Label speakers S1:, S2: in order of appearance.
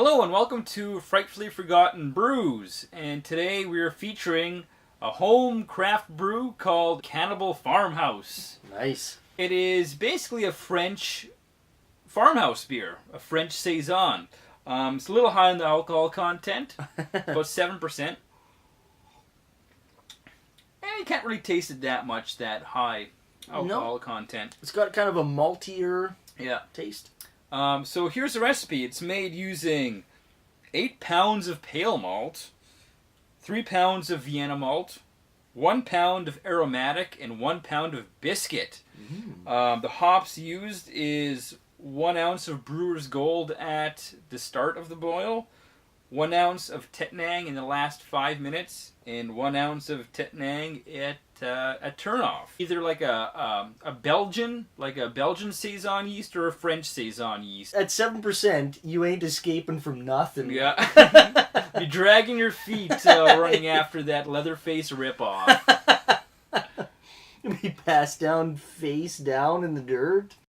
S1: Hello and welcome to Frightfully Forgotten Brews, and today we are featuring a home craft brew called Cannibal Farmhouse.
S2: Nice.
S1: It is basically a French farmhouse beer, a French Saison. It's a little high on the alcohol content, about 7%. And you can't really taste it that much, that high alcohol content.
S2: It's got kind of a maltier taste.
S1: So here's the recipe. It's made using 8 pounds of Pale Malt, 3 pounds of Vienna Malt, 1 pound of Aromatic, and 1 pound of Biscuit. The hops used is 1 ounce of Brewers Gold at the start of the boil, 1 ounce of Tettnang in the last 5 minutes, and 1 ounce of Tettnang at turnoff. Either like a Belgian Saison yeast or a French Saison yeast.
S2: At 7%, you ain't escaping from nothing.
S1: Yeah. You're dragging your feet running after that Leatherface ripoff.
S2: Be passed down face down in the dirt.